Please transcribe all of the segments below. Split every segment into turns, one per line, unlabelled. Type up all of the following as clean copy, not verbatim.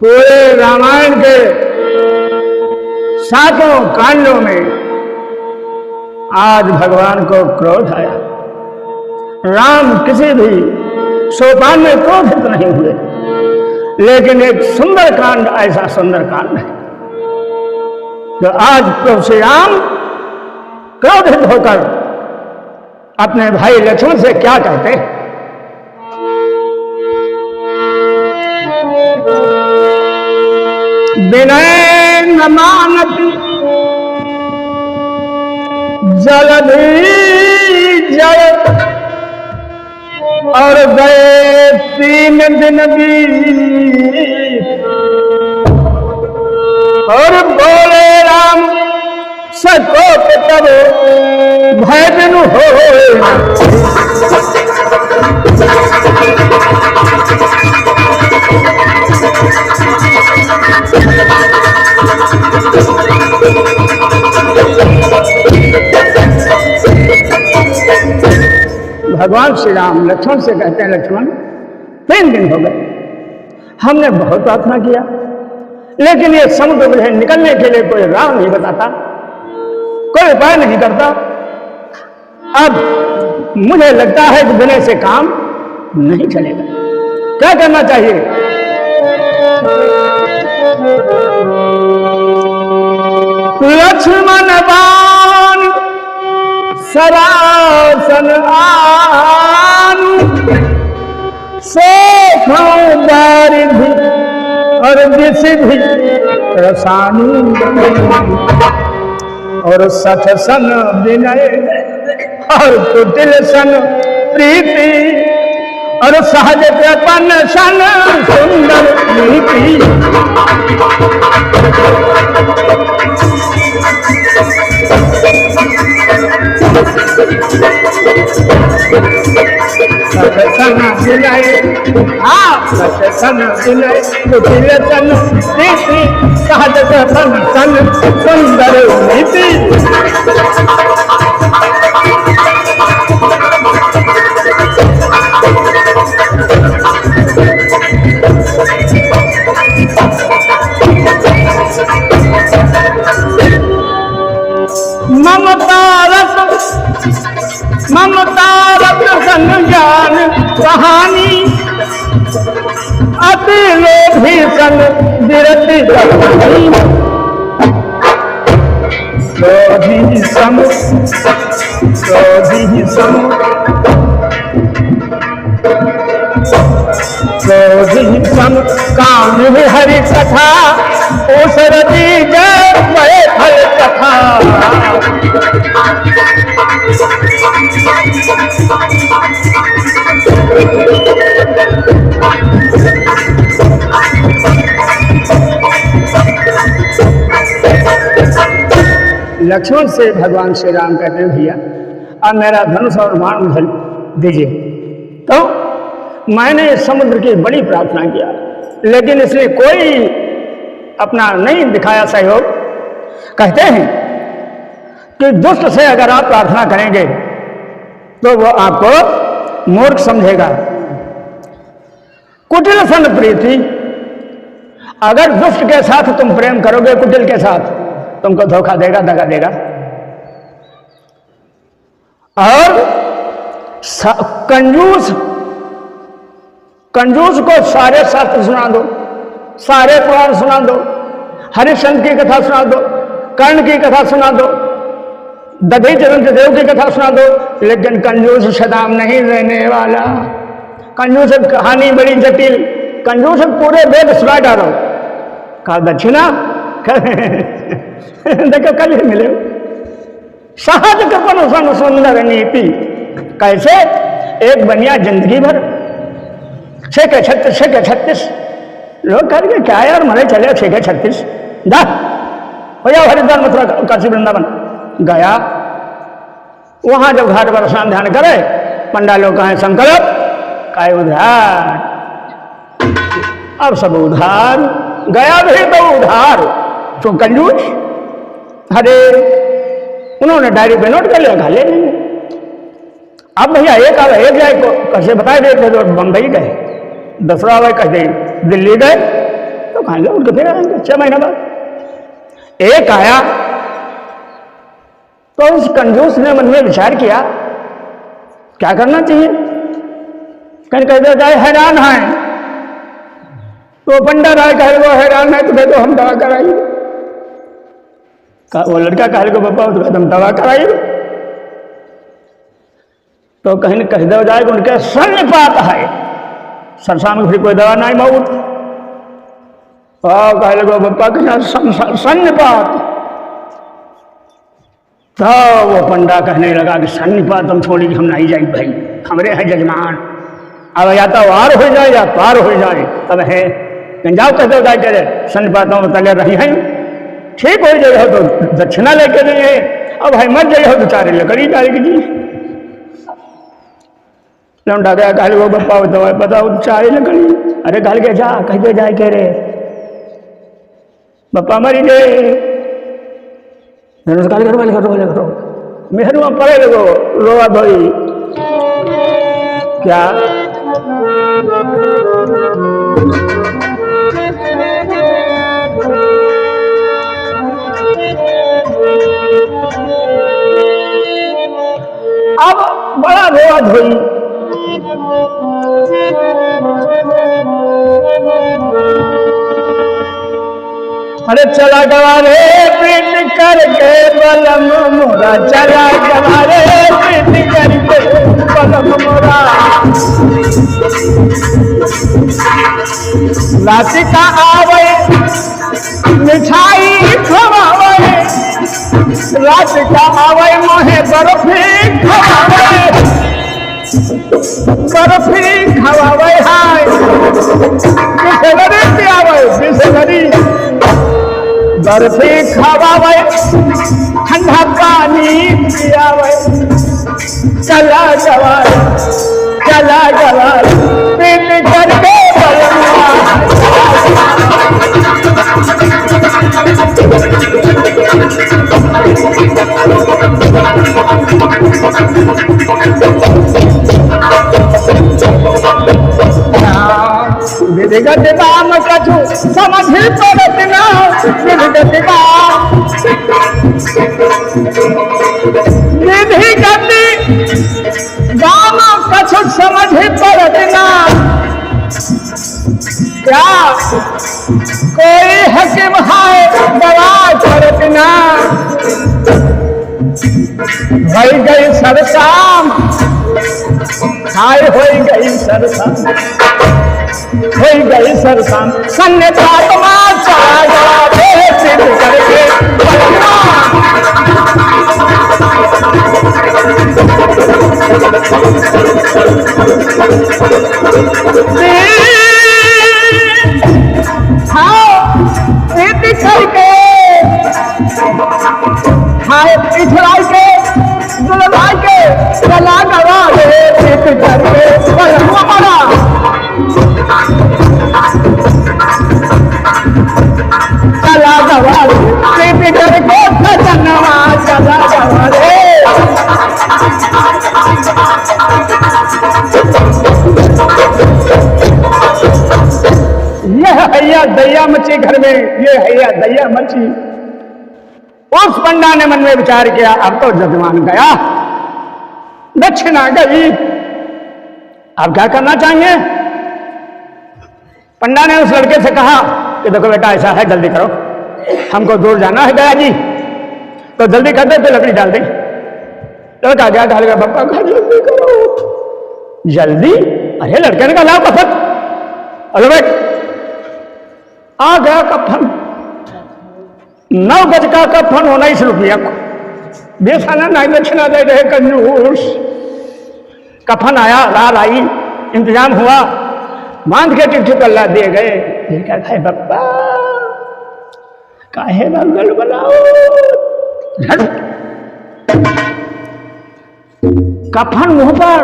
पूरे रामायण के 7 कांडों में आज भगवान को क्रोध आया। राम किसी भी सोपान में क्रोधित नहीं हुए, लेकिन एक सुंदर कांड, ऐसा सुंदर कांड है तो आज प्रभु श्री राम क्रोधित होकर अपने भाई लक्ष्मण से क्या कहते हैं? विनय न मानति जलधि जय, और गए 3 दिन बीत, और बोले राम सकोप तब भय दिन हो। भगवान श्री राम लक्ष्मण से कहते हैं, लक्ष्मण 3 दिन हो गए, हमने बहुत प्रार्थना किया, लेकिन ये समुद्र से निकलने के लिए कोई राह नहीं बताता, कोई उपाय नहीं करता। अब मुझे लगता है कि विनय से काम नहीं चलेगा, क्या करना चाहिए? लक्ष्मण बाण सरासन आनु, सोखों बारिधि और विसिधि रसानु, और सठ सन विनय और कुटिल सन प्रीति, और सहज प्रपन्न सन सुंदर नीति। सन विनय, सन विनय कुटिल सन प्रीति, सहज प्रपन्न सन सुंदर नीति। ममता रत संज्ञान कहानी, अति लोभी सन विरति कहानी। क्रोधी सम क्रोधी सम क्रोधी सम काम हरि कथा, ओसरती जय भय फल कथा। लक्ष्मण से भगवान श्री राम कहते हैं, भैया अब मेरा धनुष और बाण उधर दीजिए। तो मैंने समुद्र की बड़ी प्रार्थना किया, लेकिन इसने कोई अपना नहीं दिखाया सहयोग। कहते हैं कि दुष्ट से अगर आप प्रार्थना करेंगे तो वो आपको मूर्ख समझेगा। कुटिल सन प्रीति, अगर दुष्ट के साथ तुम प्रेम करोगे, कुटिल के साथ तुमको धोखा देगा, दगा देगा। और कंजूस को सारे शास्त्र सुना दो, सारे पुराण सुना दो, हरिश्चंद्र की कथा सुना दो, कर्ण की कथा सुना दो, दधिचरण देव की कथा सुना दो, लेकिन कंजूस सदाम नहीं रहने वाला। कंजूस कहानी बड़ी जटिल, कंजूस पूरे वेद सुना डालो। कहा दक्षिणा देखो कल ही मिले। सहज कृपण सन सुंदर नीति, कैसे एक बनिया जिंदगी भर 6 लोग कहेंगे क्या यार मरे चले 6 जा भैया हरिद्वार मथुरा काशी वृंदावन गया। वहां जब घाट पर स्नान ध्यान करे, पंडालों कहें संकल्प, कहे उधार, अब सब उधार, गया भी तो उधार। तो कंजूस, अरे उन्होंने डायरी पे नोट कर लिया, खा ले नहीं। अब भैया एक जाए को कैसे बताए देते तो बम्बई गए, दूसरा भाई कैसे दिल्ली गए, तो तो खाएंगे, उठ के फिर आएंगे 6 महीने बाद। एक आया तो उस कंजूस ने मन में विचार किया क्या करना चाहिए। कहीं कह दो जाए हैरान है, तो पंडा राय कहे वो हैरान है तो कह दो हम दवा कराइए। वो लड़का कहे को बाबा तो हम दवा कराइए। तो कहीं कह दो जाए उनके सन्निपात है, सरसा में फिर कोई दवा नहीं बहुत। कहे लगो बाबा के सन्निपात। तो वो पंडा कहने लगा कि सन्निपात हम छोड़ी, हम नहीं जाए भाई, हमरे हैं जजमान, अब या तो वार हो जाए या पार हो जाए, तब है जाओ कह दो जाए करे सन्निपात में तले रही हैं, ठीक हो जाए हो तो दक्षिणा लेके नहीं, अब है मर जाए हो तो चारे लकड़ी डालेगी जी। लौंडा गया कह वो बप्पा दवा बताओ चारे लकड़ी। अरे कल के जा कह दे जाए कह रे बप्पा मरी गए। करो मेहरुआ पड़े लगो रोआ धोई क्या अब बड़ा रोआ धोई। अरे चला गवा रे प्रीत करके बलम मोरा, चला गवा रे प्रीत करके बलम मोरा। लातिका आवे मिठाई खवावे, लातिका आवे मोहे बर्फी खवावे, बर्फी खवावे हाय बिसलरी पियावे, बिसलरी बर्फी खवावे ठंडा पानी पियावे। चला जवार प्रीत करके बलमा। विधिगत काम कछु समझ पड़त ना, विधिगत काम विधिगत काम कछु समझ पड़त ना। क्या कोई हकीम है दवा करत ना, भई गई सरसाम हाय हो गई सरसाम, हो गई सरसाम। सन्निपात में चला गया रे सिद्ध करके बलमा। सिद्ध करके हाय पिछलाई के दुलवाई के चला गवा रे सिद्ध करके बलमा। चला गवा रे सिद्ध करके बलमा, चला गवा रे। यह हैया दैया मची घर में, ये हैया दैया मची। उस पंडा ने मन में विचार किया अब तो जजमान गया, दक्षिणा गई, अब क्या करना चाहिए। पंडा ने उस लड़के से कहा कि देखो बेटा ऐसा है जल्दी करो, हमको दूर जाना है गया जी, तो जल्दी कर दे तो लकड़ी डाल दे। लड़का गया ढाल गया बप्पा कहा जल्दी करो जल्दी। अरे लड़के ने कहा लाओ कफन। अरे भाई आ गया कफन, 9 गज का कफन होना 20 रुपया को, बेसाना नहीं दक्षिणा दे रहे कंजूस। कफन आया, रात आई, इंतजाम हुआ, बांध के चिट्ठी पल्ला दिए गए। क्या खाए बप्पा काहे मंगल बनाओ। कफन मुंह पर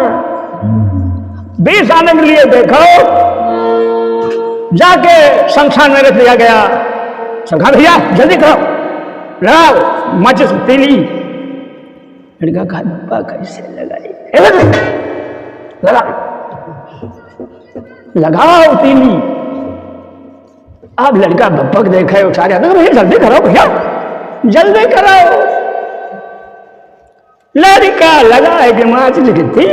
20 आने के लिए देखो, जाके शमशान में रख दिया गया। शंखा भैया जल्दी करो, लगाओ माचिस तीली। लड़का कहा बप्पा कैसे लगाई, लगाओ तीली। अब लड़का बपक देखा है उठा रहा, भैया जल्दी कराओ, भैया जल्दी कराओ। लड़का लगा है कि माच लिखती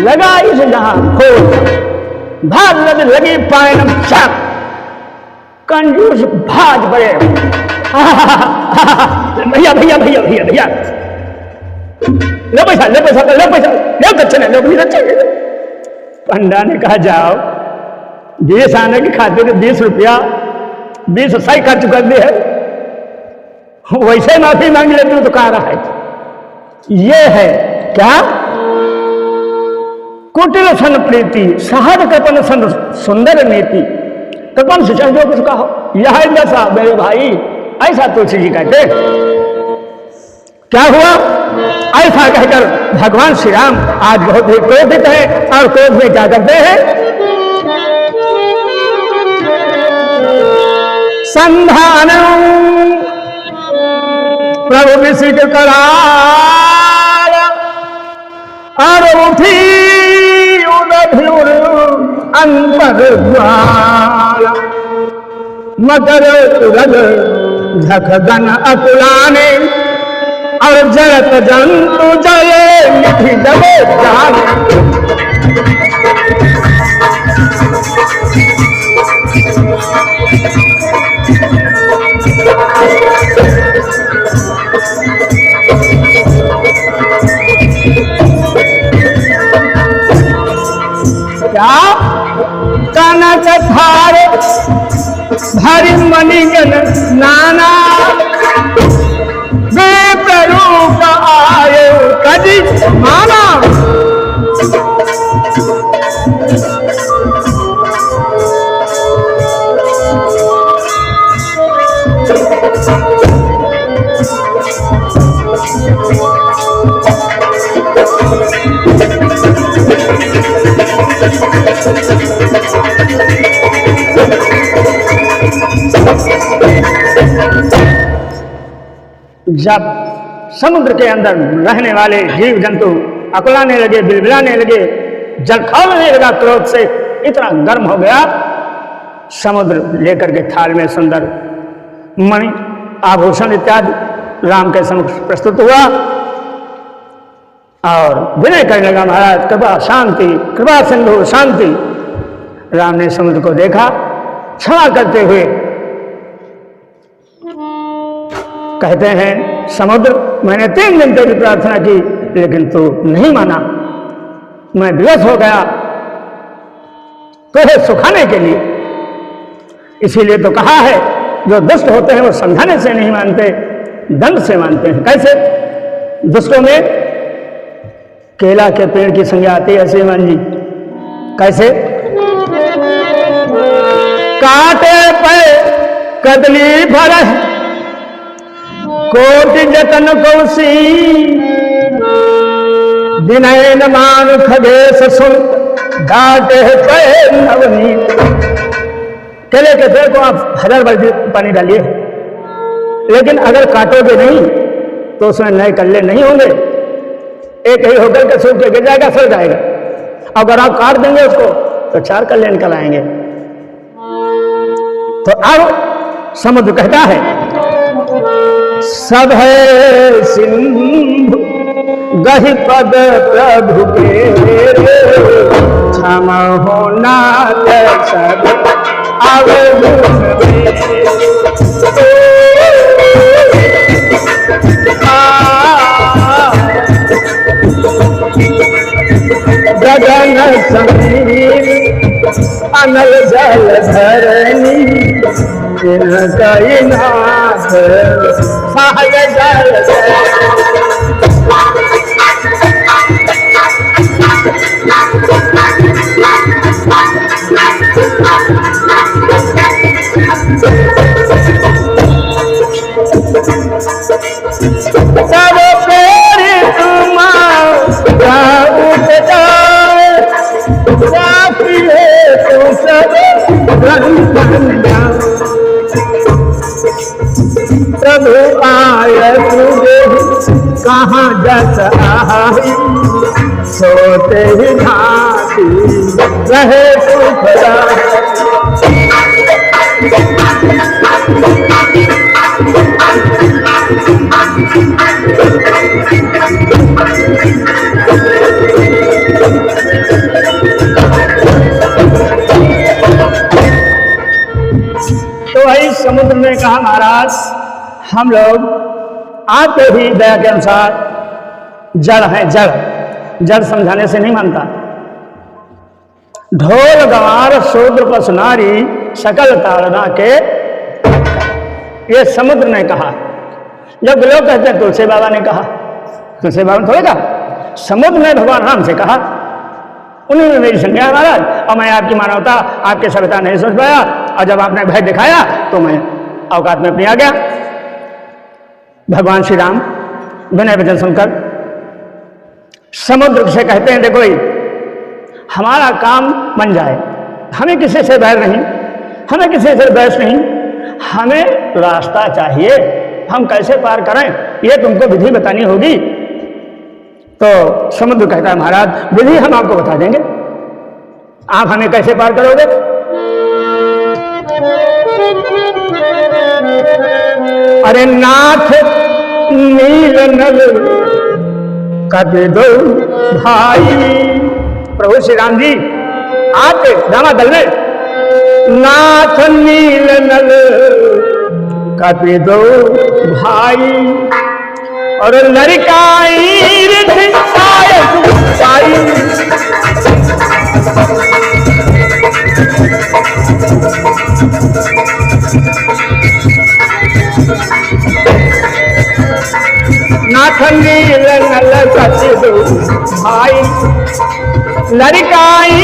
लगा इस जहां खोल भाग लगी पायन चाक कंजूस भाज पड़े। भैया भैया भैया भैया भैया लो पैसा लो पैसा लो पैसा लो दक्षिण लो दक्षिण। पंडा ने कहा जाओ 20 आने की खातिर 20 रुपया 20 सही खर्च कर दे है, वैसे माफी मांग लेते तो कहा रहा है। ये है क्या कुटिल सन प्रीति सहज कपन सन सुंदर नीति। कपन से जो कुछ कहो यह दशा मेरे भाई, ऐसा तुलसी जी कहते। क्या हुआ? ऐसा कहकर भगवान श्री राम आज बहुत ही क्रोधित है और क्रोध में क्या करते हैं? संधान प्रभु विसिट करार और उठी उदधुर अंतर द्वार मकर उरग झकगन अकुलाने और जरत जंतु जले मिठी जबे जान। क्या कनक थार भरी मणिगन नाना वे प्ररूप आये कदी माना। जब समुद्र के अंदर रहने वाले जीव जंतु अकुलाने लगे, बिलबिलाने लगे, जल खौलने लगा, क्रोध से इतना गर्म हो गया, समुद्र लेकर के थाल में सुंदर मणि आभूषण इत्यादि राम के सम्मुख प्रस्तुत हुआ और विनय करने लगा, महाराज कृपा शांति, कृपा सिंधु शांति। राम ने समुद्र को देखा, क्षमा करते हुए कहते हैं समुद्र मैंने 3 दिन तेरी प्रार्थना की लेकिन तू नहीं माना, मैं विवश हो गया तुझे सुखाने के लिए, इसीलिए तो कहा है जो दुष्ट होते हैं वो समझाने से नहीं मानते, दंड से मानते हैं। कैसे? दुष्टों में केला के पेड़ की संज्ञा आती है श्रीमान जी। कैसे? काटे पे कदली भर कोटि जतन कौशी दिनैन मान खगेश सुन डाटे पे नवनीत। केले के पेड़ को आप 1000 बाल्टी पानी डालिए, लेकिन अगर काटोगे नहीं तो उसमें नए कल्ले नहीं होंगे, एक ही होकर के सूख के गिर जाएगा, सड़ जाएगा। अगर आप काट देंगे उसको तो 4 कल्ले निकल आएंगे। तो अब समुद्र कहता है सब है सिंधु गहि पद प्रभु के क्षमा होना सब अवगुण गगन समीर अनल जल धरनी कई नाथ सहज जल सब पेड़ तुम्हारा उठ जाए तो सब बन जाओ। प्रभु आय तुझे कहाँ जस आई सोते ही घाटी रहे सुखदा। समुद्र ने कहा महाराज हम लोग आपके ही दया के अनुसार जड़ हैं, जड़ समझाने से नहीं मानता। ढोल गंवार शूद्र पशु नारी सकल ताड़ना के, ये समुद्र ने कहा। जब लोग कहते हैं तुलसी बाबा ने कहा, तुलसी बाबा ने थोड़े कहा, समुद्र ने भगवान राम से कहा। उन्होंने मेरी संज्ञा है महाराज, और मैं आपकी मानवता आपके सभ्यता नहीं सोच पाया, और जब आपने भय दिखाया तो मैं औकात में अपनी आ गया। भगवान श्री राम विनय वचन सुनकर समुद्र से कहते हैं देखो हमारा काम बन जाए, हमें किसी से बैर नहीं, हमें किसी से बहस नहीं, हमें रास्ता चाहिए, हम कैसे पार करें ये तुमको विधि बतानी होगी। तो समुद्र कहता है महाराज विधि हम आपको बता देंगे, आप हमें कैसे पार करोगे। अरे नाथ नील नल कभी दो भाई, प्रभु श्री राम जी आपके दामादल में नाथ नील नल कभी दो भाई, और लड़काई नाथ नील नल कभी दो भाई, लड़काई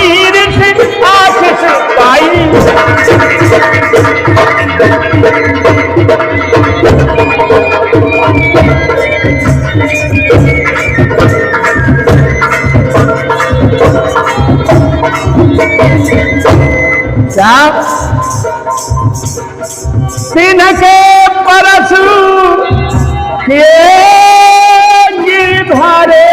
आशीष पाई। तिनके परसु ये गिरधारे,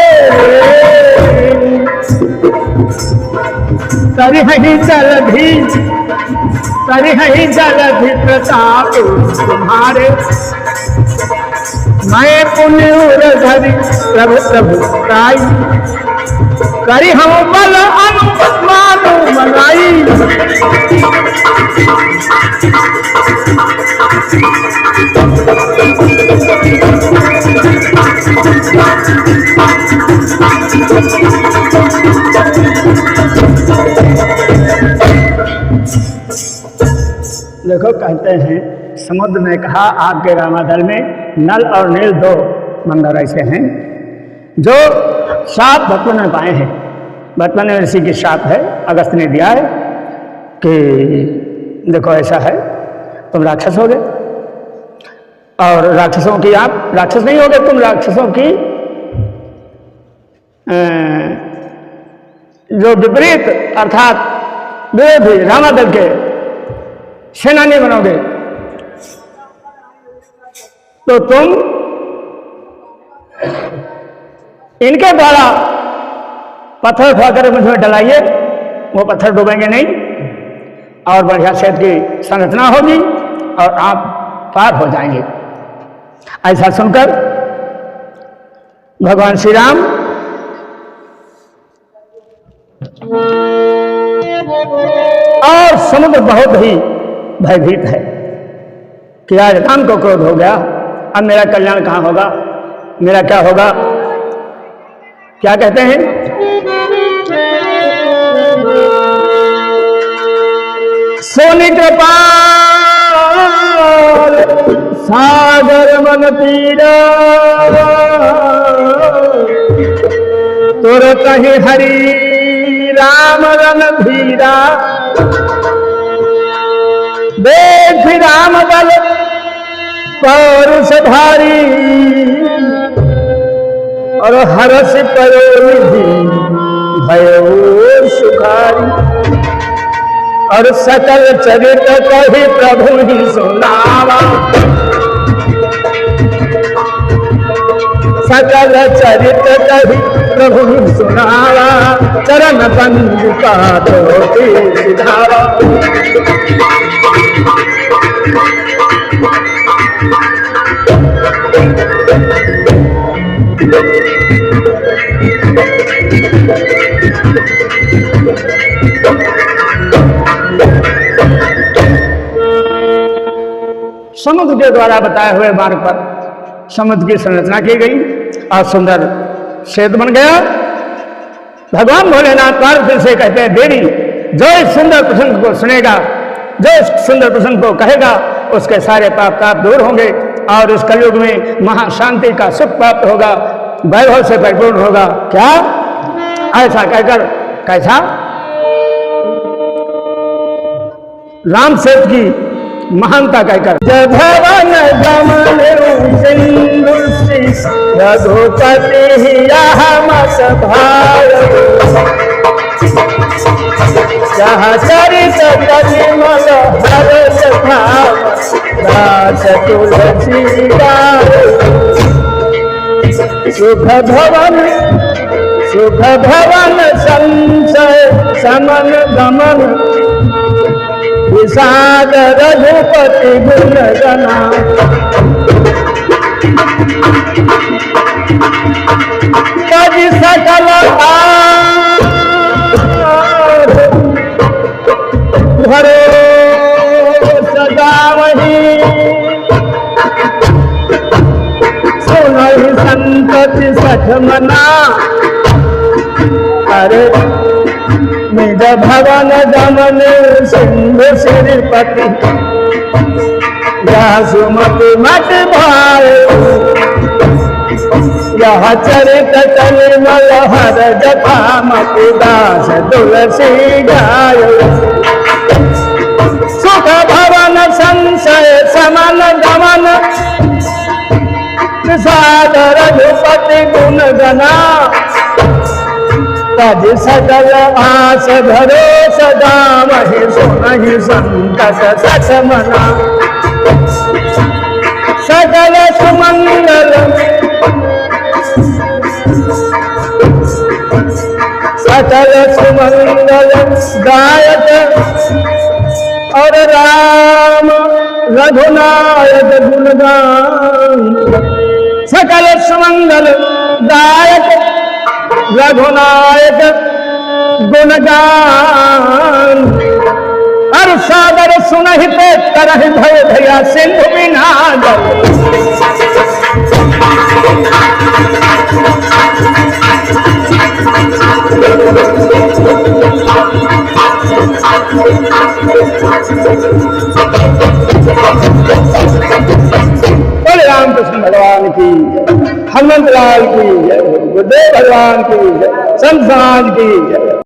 तरिहि जलधि प्रताप तुम्हारे, मैं पुण्य धरि प्रभु प्रभु ताई, करी हम बल अनुमानु मनाई। देखो कहते हैं समुद्र ने कहा आपके रामादल में नल और नील दो मंगर ऐसे हैं जो श्राप बचपन में पाए हैं। बचपन में ऋषि की श्राप है, अगस्त ने दिया है कि देखो ऐसा है तुम राक्षस होगे, और राक्षसों की आप राक्षस नहीं होगे, तुम राक्षसों की जो विपरीत अर्थात विरोधी रामादल के सेनानी बनोगे, तो तुम इनके द्वारा पत्थर उठाकर मुझमें डलाइए, वो पत्थर डूबेंगे नहीं, और बढ़िया क्षेत्र की संरचना होगी और आप पार हो जाएंगे। ऐसा सुनकर भगवान श्री राम और समुद्र बहुत ही भयभीत है कि आज राम को क्रोध हो गया, अब मेरा कल्याण कहाँ होगा, मेरा क्या होगा। क्या कहते हैं, सोनी कृपाल सागर मन पीरा, तुर कहीं हरि राम रणधीरा, देख राम बल पौरुष धारी, और हरस परोनिधि भयो सुखारी, और सकल चरित कही प्रभु ही सुनावा, सकल चरित कही प्रभु ही सुनावा, चरण बंधु का धोती सिधावा। समुद्र के द्वारा बताए हुए मार्ग पर समुद्र की संरचना की गई और सुंदर सेतु बन गया। भगवान भोलेनाथ पार्वती से कहते हैं, देवी जो इस सुंदर प्रसंग को सुनेगा, जो इस सुंदर प्रसंग को कहेगा, उसके सारे पाप ताप दूर होंगे और इस कलयुग में महाशांति का सुख प्राप्त होगा, वैभव से परिपूर्ण होगा। क्या ऐसा कहकर कैसा राम सेतु की महानता कहकर, भवन गमन सिंधु रघुपति मत भाव, जहाँ चरित कलिमल हर्ष भाव, दास तुलसी गाय। सुख भवन संशय समन गमन, विषाद रघुपति गुण गना। कवि सकल भरो सदा वही, सुनहि संतति सठ मना। अरे निज भवन गमन सिंधु श्रीपति, यह सुमति मत भाय, यह चरित कलिमल हर जथा मति, दास तुलसी गाय। सुख भवन संशय समन गमन, विषाद रघुपति गुण गना। तज सकल आस भरोस दामहि, सुनहि संतत सठ मना। सकल सुमंगल गायक और राम रघुनायक गुणगान। सकल सुमंगल गायक रघुनायक गुणगान, और सादर सुनहित करहि भय भया सिंधु विनादर। बोले रामकृष्ण भगवान की, हनुमत लाल की जय, गुरुदेव भगवान की जय, संत समाज की जय।